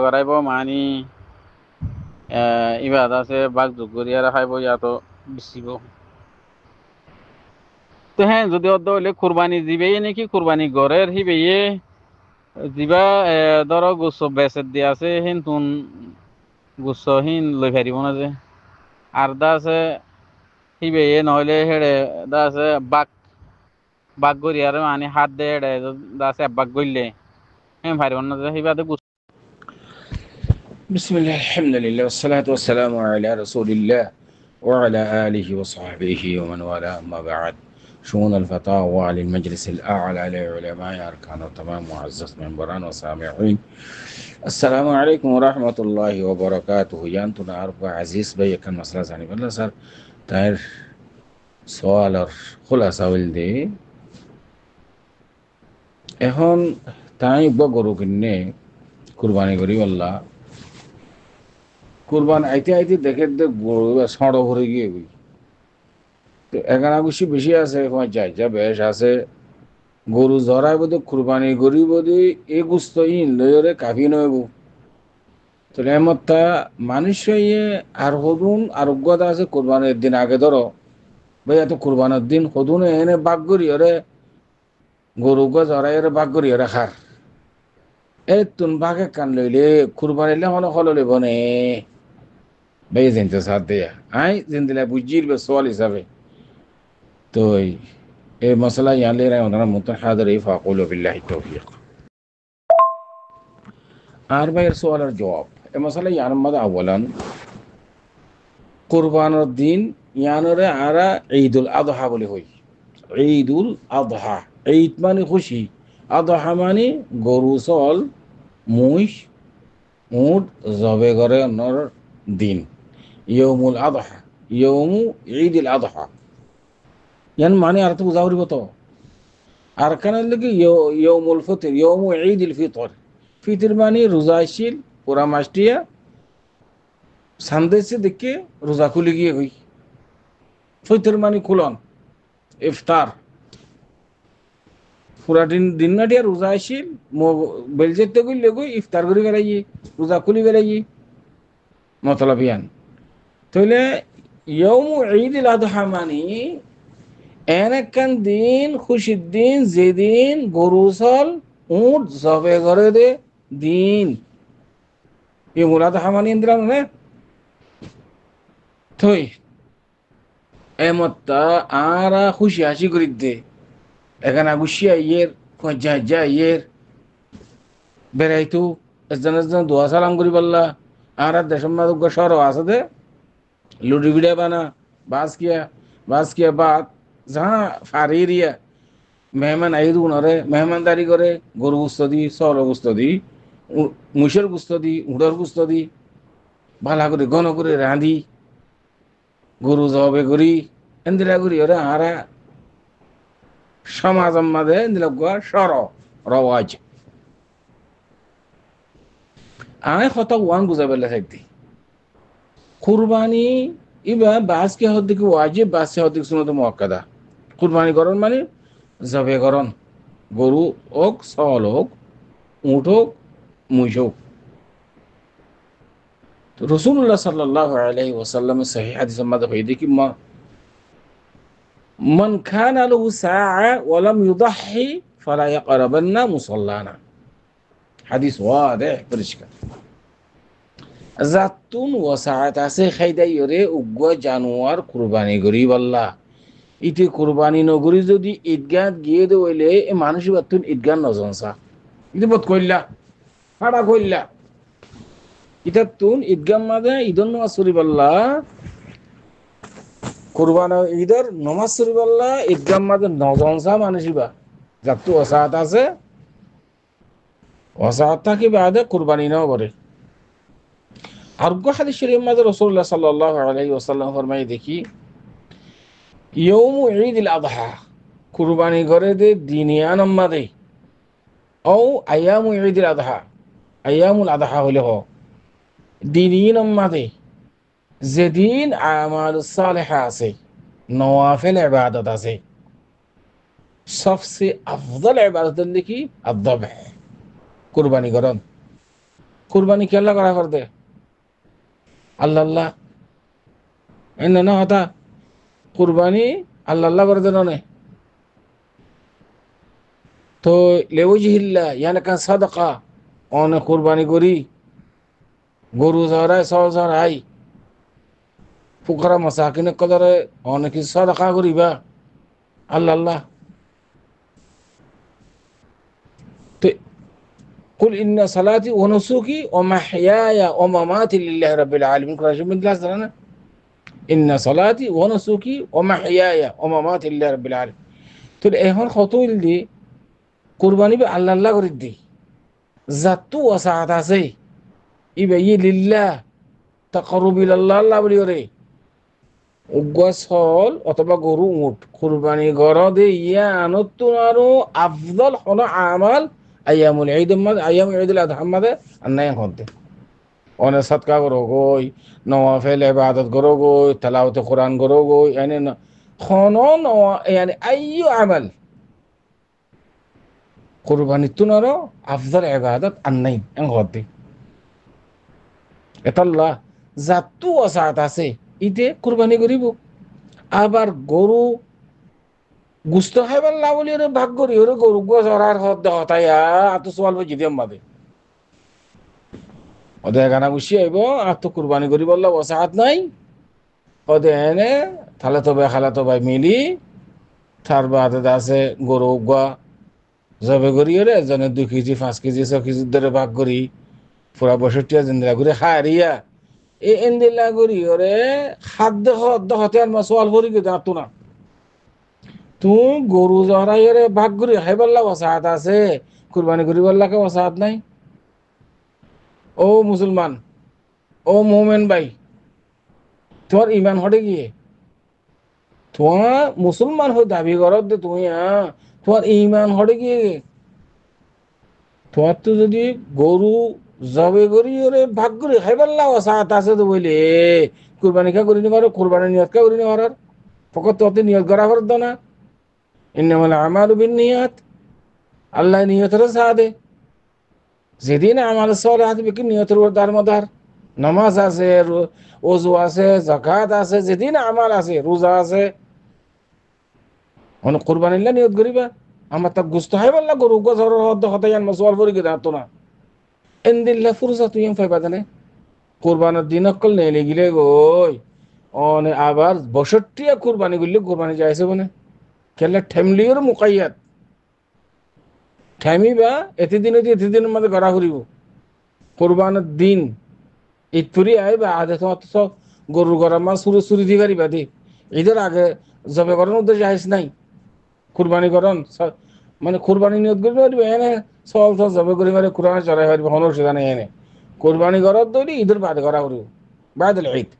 করাইব মানি ইবাদ আছে বাঘ জুগুরিয়ারা খাইব ইয়াতো বিচিব তো হ্যাঁ যদি অর্ধ হইলে কুরবানি দিবেই নাকি কুরবানি গড়ের হিবেয়ে দিবা ধরো গুচ্ছ বেচের দিয়ে আছে হিন তুন গুচ্ছ হিন লই ফারিব না যে আর দা আছে হিবেয়ে নহলে হেড়ে দা আছে বাঘ বাঘ গড়িয়ারে মানি হাত দে হেড়ে দা আছে বাঘ গড়লে হ্যাঁ ফারিব না যে হিবাদে بسم الله الحمد لله والصلاة والسلام على رسول الله وعلى آله وصحبه ومن والاه أما بعد شؤون الفتاوى للمجلس الأعلى لعلماء أركان التمام معزز منبران وسامعين السلام عليكم ورحمة الله وبركاته يانتنا أربع عزيز بي كان مسألة زاني بالله سر تاير سؤال خلاصة ولدي এখন তাই গরু কিনে কুরবানি করি বললা কুরবান আইতে আইতে দেখে গরু সড় ভরে গিয়ে গই তো এখানে অবশ্যই বেশি আছে যাই যা বেশ আছে গরু জরাই বোধ কুরবানি গরি বোধ এ গুস্ত ইন লয়রে কাফি নইব তো এমতা মানুষ আর হদুন আরোগ্যতা আছে কুরবানির দিন আগে ধরো ভাই এত কুরবানের দিন হদুন এনে বাঘ করি ওরে গরু গো জরাই ওরে বাঘ করি ওরে খার এই তুন বাঘে কান লইলে কুরবানিলে হলো হলো লেব নে ভাই জিনতে সাথ দেয়া আই জিন্দিলা বুঝির বে সওয়াল হিসাবে তো এই মশলা ইয়ান লে রায় ওনারা মুতন হাজার এই ফাকুল বিল্লাহি তৌফিক আর ভাইয়ের সওয়ালের জবাব এই মশলা ইয়ান মধ্যে আওয়ালান কুরবানের দিন ইয়ানরে আরা ঈদুল আযহা বলে হই ঈদুল আযহা ঈদ মানে খুশি আযহা মানে গরু চল মুইশ উট জবে করে নর দিন ইয়ৌমুল আযহা ইয়ৌমু ঈদুল আযহা ইয়ান মানে আর তো বুঝা পড়িব তো আর কানে লাগি ইয়ৌমুল ফিতর ইয়ৌমু ঈদুল ফিতর ফিতর মানে রোজাশীল পুরা মাসটিয়া সান্দেশে দেখে রোজা খুলে গিয়ে হই ফিতর মানে খুলন ইফতার পুরা দিন নাটিয়া রোজা আসিল বেলজেতে গইলে গই ইফতার করে বেড়াই রোজা খুলি বেড়াই মতলব ইয়ান তাহলে ইয়ৌমু ঈদুল আযহা মানে এনেকান দিন খুশির দিন যেদিন গরু চল উট জবে করে দে দিন ইয়ৌমুল আযহা মানে ইন্দ্রান না থই এমতা আরা খুশি হাসি করি দে এখানে গুছিয়া ইয়ের যা ইয়ের বেড়াইতো এজন এজন দোয়া সালাম করি পারলা আর দেশের মাদক সর আছে দে লুডি বিড়া বানা বাস কিয়া বাদ যাহা ফারিয়া মেহমান আইদ উনরে মেহমানদারি করে গরু গুস্ত দি সর গুস্ত দি মুসের গুস্ত দি উড়র গুস্ত দি ভালা করে ঘন করে রাঁধি গরু জবে করি এন্দিরা করি ওরা আরা সমাজ মাঝে সর রওয়াজ আয় কত ওয়ান বুঝা পেলে থাকতি কুরবানি ইবা বাস কে হদ্দিক ওয়াজিব বাস কে হদ্দিক সুন্নত মুআক্কাদা কুরবানি করন মানে জবে করন গরু হোক সল হোক উট হোক মুষ হোক তো রাসূলুল্লাহ সাল্লাল্লাহু আলাইহি ওয়াসাল্লাম সহিহ হাদিসের মধ্যে হই দেখি মান খানা লাহু সাআ ওয়া লাম ইউদাহি ফালা ইয়াকরাবান্না মুসাল্লানা হাদিস ওয়াদিহ পরিষ্কার জাতুন ওয়াসাআত আছে খাইদাইরে উগ্র জানোয়ার কুরবানি করি বল্লা ইতি কুরবানি নগরী যদি ঈদগাহ গিয়ে দইলে এ মানুষ বাতুন ঈদগাহ নজনসা ইতি বত কইলা ফাড়া কইলা ইতাতুন ঈদগাহ মাদে ঈদন নামাজ পড়ি বল্লা কুরবানি ঈদের নামাজ পড়ি বল্লা ঈদগাহ মাদে নজনসা মানুষিবা জাতু ওয়াসাআত আছে ওয়াসাআত থাকি বাদে কুরবানি নাও করে আর হাদিস শরীফের মধ্যে রাসূলুল্লাহ সাল্লাল্লাহু আলাইহি ওয়াসাল্লাম ফরমায় দেখি ইয়ৌমু ঈদুল আযহা কুরবানি করে দে দিনিয়ান মাদে ও আয়ামু ঈদুল আযহা আয়ামুল আযহা হলে হ দিনিন মাদে যেদিন আমালুস সালিহা আছে নওয়াফিল ইবাদত আছে সবচেয়ে আফদল ইবাদত দেখি আয-যাবহ কুরবানি করন কুরবানি কেলা করা কর দে আল্লাহ আল্লাহ এনে না হতা কুরবানি আল্লাহ আল্লাহ করে দেন অনে তো লেউজিহিল্লা ইয়ানে কান সাদাকা অনে কুরবানি করি গরু জরায় সহ জরাই ফুকরা মাসাকিনে কদরে অনেক কিছু সাদাকা করিবা আল্লাহ আল্লাহ তো কুল ইন্না সালাতি ওয়া নুসুকি ওয়া মাহইয়ায়া ওয়া মামাতি লিল্লাহি রাব্বিল আলামিন কোরআন শরীফ মধ্যে আছে না ইন্না সালাতি ওয়া নুসুকি ওয়া মাহইয়ায়া ওয়া মামাতি লিল্লাহি রাব্বিল আলামিন তো এখন কত দি কুরবানি বে আল্লাহ আল্লাহ করে দি জাতু ওয়াসাত আছে ইবে লিল্লাহ তাকাররুব ইলাল্লাহ আল্লাহ বলি করে উগ্গছল অথবা গরু উট কুরবানি গরদে ইয়া আনতুন আরো আফদল হলো আমাল আইয়ামুল ঈদ আইয়ামুল ঈদুল আযহা মাদে আন্নায় হতে অনে সাদকা করো গই নওয়াফিল ইবাদত করো গই তেলাওয়াত কোরআন করো গই এনে খনো নওয়া মানে আইয়ু আমাল কুরবানি তুনারো আফদল ইবাদত আন্নাই হতে এতাল্লাহ জাতু ওয়াসাত আছে ইতে কুরবানি করিব আবার গরু গুস্ত খাইবার না বলি ওরে ভাগ করি ওরে গরু গরার হত হতাইয়া আত সোয়াল বুঝি দিম বাদে ওদের গানা গুছি আইব আর তো কুরবানি করি বললা ওসাহাত নাই ওদে এনে থালে তো ভাই খালা তো ভাই মিলি তার বাদে আছে গরু গা জবে করি ওরে একজনে 2 কেজি 5 কেজি 6 কেজি ধরে ভাগ করি পুরা 62 জিন্দা করে হারিয়া এ এন্দিলা করি ওরে খাদ্য হতে আর সোয়াল ভরি কে দাঁতো না তুই গরু জহরাইরে ভাগ করি খাইবাল্লা ওসাহাত আছে কুরবানি করি বললাকে ওসাহাত নাই ও মুসলমান ও মোমেন ভাই তোমার ইমান হটে গিয়ে তোমার মুসলমান হয়ে দাবি করত দে তুমি তোমার ইমান হটে গিয়ে তোমার তো যদি গরু জবে করি ওরে ভাগ করি খাইবাল্লা ওসাহাত আছে তো বইলে কুরবানি কা করি নিবার কুরবানি নিয়ত কা করি নিবার ফকত তোতে নিয়ত করা করত না ইন্নামাল আমালু বিন্নিয়াত আল্লাহ নিয়তের সাথে যেদিন আমাল সলাত বিকি নিয়তের উপর দারমদার নামাজ আছে ওযু আছে যাকাত আছে যেদিন আমাল আছে রোজা আছে অন কুরবানিল্লাহ নিয়ত করিবা আমার তা গুস্ত হাইবাল্লাহ গরু গজর হদ হতায়ান মাসওয়াল ফরি গদা তো না এন্দিল্লাহ ফুরসা তুই ফাইবা জানে কুরবানের দিন অকল নেলে গিলে গই অনে আবার 62 কুরবানি গিলে কুরবানি যাইছে বনে কেলা ঠেমলিওর মুকাইয়াত ঠেমিবা এতদিনের মধ্যে গড়া ঘুরিব কোরবানের দিন ঈদপুরি আইবা আধে তোমার তো সব গরু গড়া মাছ চুরি দি পারিবা দি ঈদের আগে জবে করার উদ্দেশ্য আইস নাই কুরবানি করন মানে কুরবানি নিয়ত করি পারিবা এনে সল জবে করি মারে কুরবানি চড়াই পারিবা হনর সেটা নেই এনে কুরবানি করার দৌড়ি ঈদের বাদে করা করিব বাদল ঈদ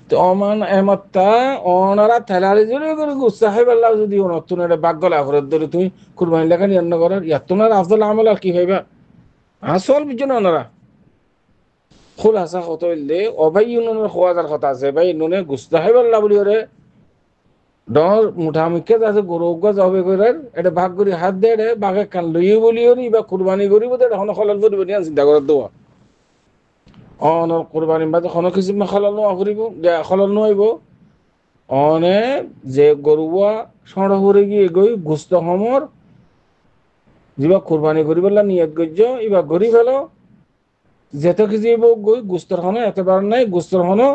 তো অমান এমত্তা অনারা থেলারি জুড়ে করে উৎসাহে বেলা যদি নতুন একটা বাক গলা করে ধরে তুমি কুরবানি লেখা নিয়ে করার ইয়ার তোমার আফদল আমল আর কি হইবা আসল বিজন ওনারা খুল আসা কত হইলে অবাই নুনের খোয়াজার কথা আছে ভাই নুনে গুস্তাহে বেলা বলি ওরে ডর মুঠামুখে আছে গরু গজ হবে করে এটা ভাগ করি হাত দে রে বাঘে কান লইয়ে বলি ওরি বা কুরবানি করিব এখন খলাল করিব নিয়ে চিন্তা করে দেওয়া অনর কুরবানি বাদে কোনো কিছু খলাল নোয়া করিব খলাল নোয়াইব অনে যে গরুয়া সড় হরে গিয়ে গই গুস্ত সমর যিবা কুরবানি করিবলা নিয়ত গজ্য ইবা গরি ফেল যেত কিছু গই গুস্তর হনো এতবার নাই গুস্তর হনো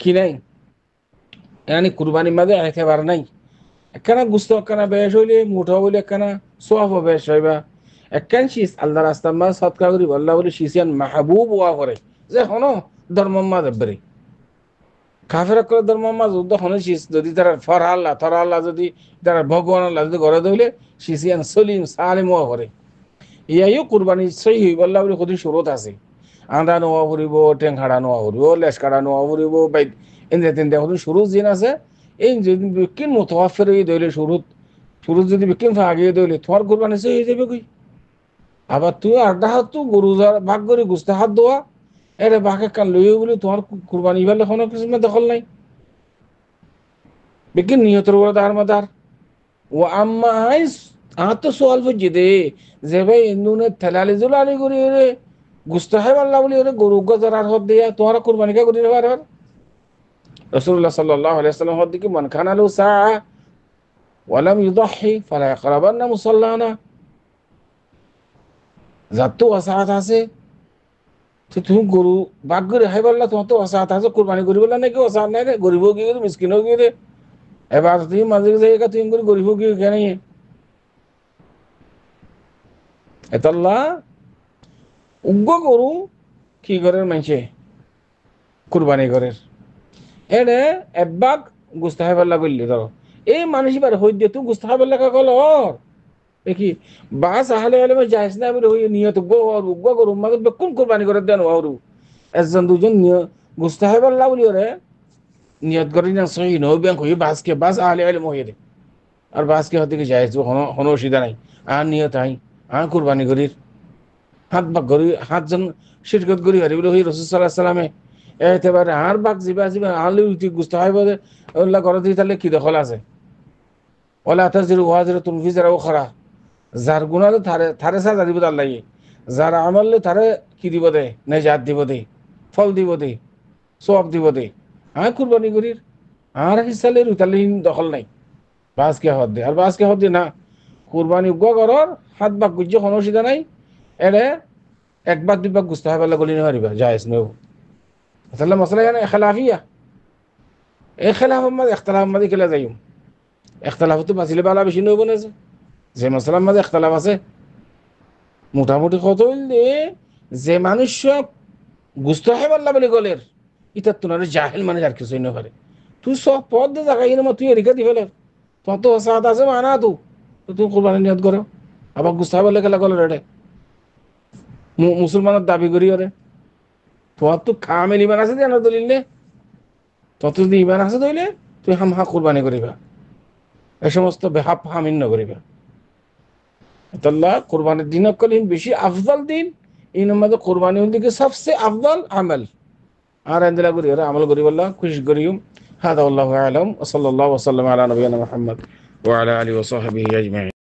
কি নাই yani কুরবানি মাঝে একেবার নাই একখানা গুস্ত একখানা বেশ হইলে মুঠা বলে একখানা সোয়াফ বেশ হইবা একখান শীষ আল্লাহ রাস্তা মা সৎকা করি আল্লাহ বলে শীষিয়ান মাহবুব ওয়া করে যে হনো ধর্ম মা দেবরে কাফের করে ধর্ম মা যুদ্ধ হনো শীষ যদি তারা ফরহাল্লাহ যদি তারা ভগবান আল্লাহ যদি ঘরে দইলে শীষিয়ান সলিম সালিম ওয়া করে ইয়াইও কুরবানি সহি হইব আল্লাহ বলে কত সুরত আছে আন্দা নোয়া ফুরিব টেংখাড়া নোয়া ফুরিব লেস কাড়া নোয়া ফুরিব বাই এনে তেন শুরু জিন আছে এই যদি বিকিন মুতাওয়াফির হয়ে দইলে শুরু যদি বিকিন আগে দইলে তোমার কুরবানি সহি হয়ে যাবে কই আবার তুই আড্ডা হাত তো গরু ভাগ করে গুস্তে হাত দোয়া এরে বাঘে কান লইও বলে তোমার কুরবানি ফেলে কোনো কিছু দখল নাই বিকিন নিয়তের উপরে দার মাদার ও আম্মা আইস তো সোয়াল বুঝি দে যে ভাই ইন্দুনে থেলালি জুলালি করি রে গুস্ত হয় আল্লাহ বলি ওরে গরু গজার হদ দিয়া তোমার কুরবানি কা করি নেবার রাসূলুল্লাহ সাল্লাল্লাহু আলাইহি ওয়াসাল্লাম হদ কি মান খানা lahu সাআ ওয়া লাম ইউদাহি ফালা ইয়াকরাবান্না মুসাল্লানা, যার তো ওয়াসাআত আছে তো তুমি গরু বাগ করে হাই বললা তোমার তো ওয়াসাআত আছে কুরবানি করি বললা নাকি ওয়াসাআত নাই রে গরিব কি রে মিসকিন কি রে এবার তুমি মাঝে জায়গা তুমি করে গরিব কি কেন এতাল্লাহ উগ্র গরু কি করে মানছে কুরবানি করে এনে একবাগ গুস্তাহাবেল্লা করলি ধরো এই মানুষ এবার হই দিয়ে তুই গুস্তাহাবেল্লা কল দেখি বাস আহলে আলে যাইস না বলে হই নিয়ত উগ্র গরু মাকে বেকুন কুরবানি করে দেন ওরু একজন দুজন গুস্তাহাবেল্লা বলি ওরে নিয়ত করি না সহি নৌ ব্যাংক হই বাসকে বাস আহলে আলে মহিরে আর বাসকে হতে কি যাইস হন অসুবিধা নাই আর নিয়ত আই আর কুরবানি করির হাত বাগ করি হাতজন শিরকত করি হারি বলে হই রসুল সাল্লাল্লাহু আলাইহি সাল্লামে এতেবারে আর বাঘ জিবা জিবা আলু উঠি গুস্ত হয় বলে ওগুলা করে দিয়ে তাহলে কি দখল আছে ওলা তাজিরু ওয়াজিরাতুন বিজরা উখরা যার গুনাহ থারে থারে সাজা দিব আল্লাহ যার আমলে থারে কি দিব দে নেজাত দিব দে ফল দিব দে সওয়াব দিব দে আর কুরবানি করির আর হিসালে রুতালিন দখল নাই বাসকে হদ দে আর বাসকে হদ দে না কুরবানি উগ্র করর হাত বাগ গুজ্জ কোনো অসুবিধা নাই এড়ে একবার দুইবার গুস্ত হয় বলে গলি নেওয়ারিবা জায়েজ নেও তাহলে মশলা জানে খেলাফিয়া এই খেলাফ মাঝে এখতলাফ মাঝে খেলা যাই এখতলাফ তো বাঁচিলে বালা বেশি নব না যে মশলার মাঝে এখতলাফ আছে মোটামুটি কত হইলে যে মানুষ গুস্ত হয় বললা বলে গলের ইতার তোমার জাহেল মানে আর কিছু না পারে তুই সব পদ দে জায়গা ইনে তুই এরিকা দি ফেলে তোমার তো সাথ আছে মানা তুই কোরবানি নিয়ত করো আবার গুস্ত হয় বললে খেলা গলের এটা মুসলমানের দাবি করি ওরে তোমার তো কামেল ইমান আছে জানো দলিলে তত যদি ইমান আছে দইলে তুই হাম হা কুরবানি করিবা এই সমস্ত বেহাপ হামিন নকরিবা আল্লাহ কুরবানির দিন কলিন বেশি আফজাল দিন এই নম্বরে কুরবানি হল দিকে সবচেয়ে আফজাল আমল আর এন্দেলা করি ওরা আমল করি বললা খুশি করিম হাদা আল্লাহু আলাম ওয়া সাল্লাল্লাহু ওয়া সাল্লাম আলা নবিয়িনা মুহাম্মদ ওয়া আলা আলিহি ওয়া সাহবিহি আজমাইন।